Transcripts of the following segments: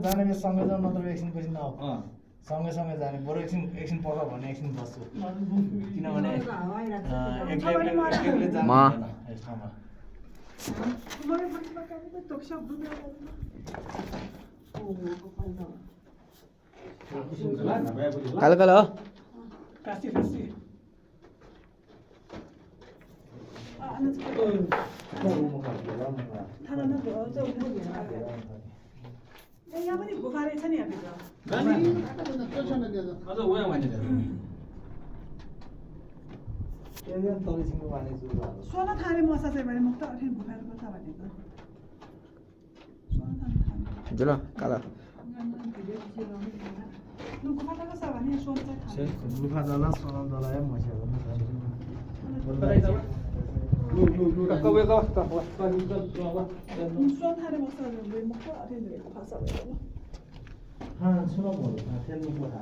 जाने सँगै जाउँ नत्र एकछिन पछि न सँगै जाने बरु एकछिन पढ भने एकछिन बस्छु किनभने एक्लै जानु हुँदैन यस ठाउँमा कालो कालो हो यहाँ पनि गुफा रहेछ नि यहाँभित्र सोना थाले मसा चाहिँ भने मुक्त अठे गुफाको कथा भनेको सोना थाले जुल कालो गुफा त कसा भने सोना चाहिँ गुफा दला सोना दला या मस्या सोना थाले मसा मुक्त अठे गुफा सबै हाँ सुनो बोलो खेल में बोला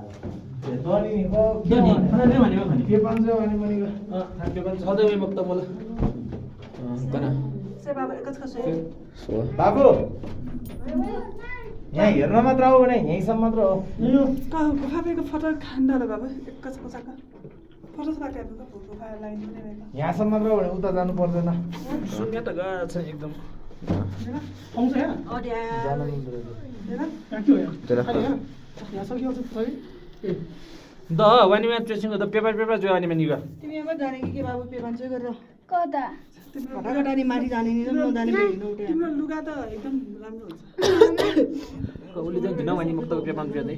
ये दोनी को क्या नहीं मानी मानी ये पांच सौ वाली मनी का हाँ ये पांच सौ दे भी मुक्त बोला कना से बाबा कसो सो बाबू यहाँ हेर्न मात्र हो भने यहीँसम्म मात्र हो गुफा पेको फोटो खान्दा र बाबा एकच पछाका फोटो छ काटेको गुफा लाइन हुने भएन यहाँसम्म मात्र हो भने उता जानु पर्दैन सुन्या त गएको छ एकदम आउँछ यहाँ जानु मिल्दैन द वानीमा ट्रेसिङ द पेपर जो वानीमा निगा तिमी यहाँ जाने कि के बाबु पेपान चाहिँ गरेर कता तिम्रो घाटा नि माथि जाने नि नजाने हिँड्नु उठे तिम्रो लुगा त एकदम राम्रो हुन्छ उसले चाहिँ धिन वानी मुक्तको पेपर चाहिँ पेपर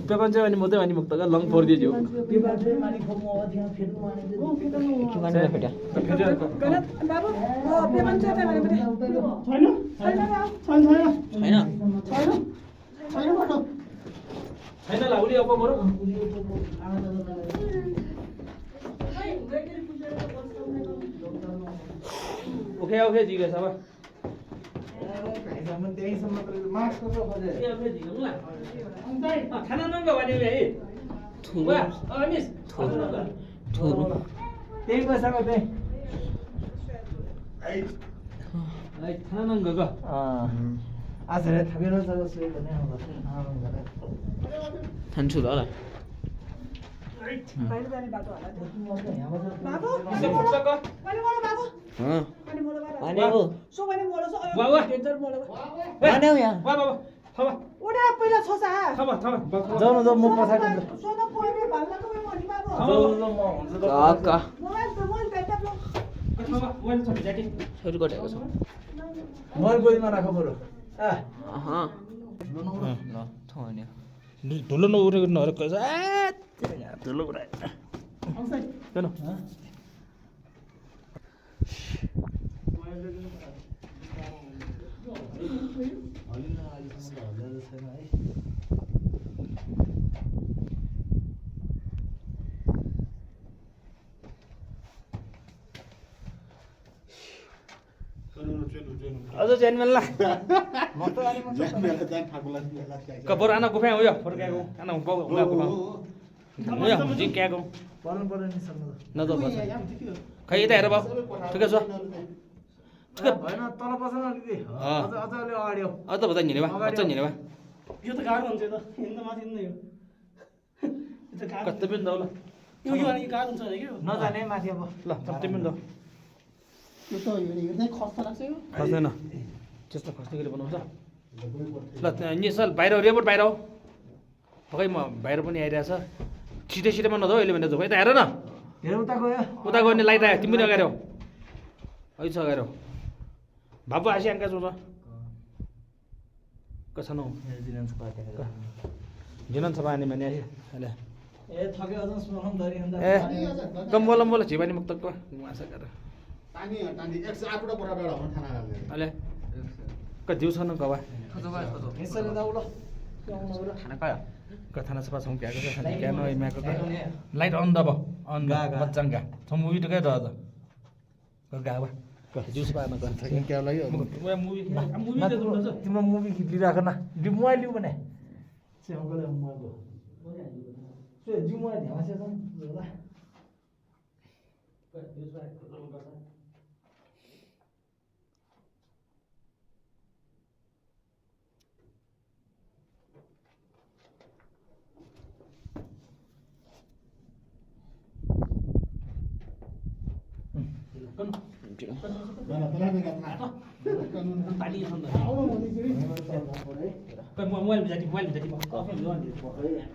पेपर चाहिँ वानी मुक्तै वानी मुक्तको लङ फोरिदियो चाहिँ मानि खोप्नु हो त्यहाँ फेर्नु माने फेट्या गलत बाबु पेपान चाहिँ त्यहाँ भने छैन ला उली अब बरु ओके जिगे सब त्यहीसम्म मात्र मार्क्स कस्तो खोजे खाना नंगा वानी है थुवा अनिस थुरु त्यही पैसाको त्यही ai खाना नंगा ग आज थाबेर जग्गा सुयो भने थान्छु ल बाहिर जाने बाटो होला बाबु से पुस्तक मैले मोलो बाबु हां मैले मोलो बाबु अनि हो सो मैले मोलो सो वा वा डेन्जर मोलो अनि हो यहाँ वा वा थमा उडा पहिला छोसा थमा जाउँ न म पछाडि सोना पोइले भाल्लाको म नि बाबु जाउँ न म हुन्छ काका मोबाइल ब्याकअप लो थमा मोबाइल छ ज्याकेट सुरु गरेको छ मोबाइल गोलीमा राख बरु अँ ल थमा नि धुलो नउरेको नहरे कस धुलो उडाए किन अझ च्यान मेल्ला कबर आना गुफा हो यो फर्काएको आना पाउ उयो जी क्याको पर्नु पर्यो नि सक्नु न त बस खै यता हेर बाउ ठिकै छ भएन तल बस्न अलिकति अझ अलि अगाडि हो अझ बता हिँड्ने बा अझ हिँड्ने बा यो त गाह्रो हुन्छ त हिँड्न माथि हिँड्न यो कति पनि दौ ल यो अनि गाह्रो हुन्छ नि के नजाने माथि अब ल कति पनि दौ यो त हिँड्दै खस्ता लाग्छ यो खस्दैन त्यस्तो खस्ने गरी बनाउँछ ल नि सर बाहिर रेपोर्ट बाहिर हो खै म बाहिर पनि आइरहेछ छिटै छिटैमा नजाऊ अहिले भने यता हेर न हेर उता गयो उता गयो भने लाइट आयो तिमी पनि अगाडि हो है छ अगाडि हो बाबु आसी आङ्का छ कसो न जिनन सभा आने माने अहिले ए थके अझ सोलम धरि अन्त ए कम बोला झिवानी मुक्तको आशा गर टानी 108 पुरा बेला हुन थाना गर्ने अहिले क दिउ छ न गवा यसले दाउल खाना काय कथाना सभा छौं क्याको छ क्या नय म्याको लाइट अन दब अन बच्चंगा छ मुभी त काय द गावा जुस पामा गर्छ क्या लाग्यो मुभी त जुल्छ तिम्रो मुभी खिच्लिराख न मोबाइल लिउ भने से अंकल मोबाइल हो से जिउ मोबाइल ध्यान से त बेला थाहा tadi yang आउनु भने फेरि kan mau mau jadi mau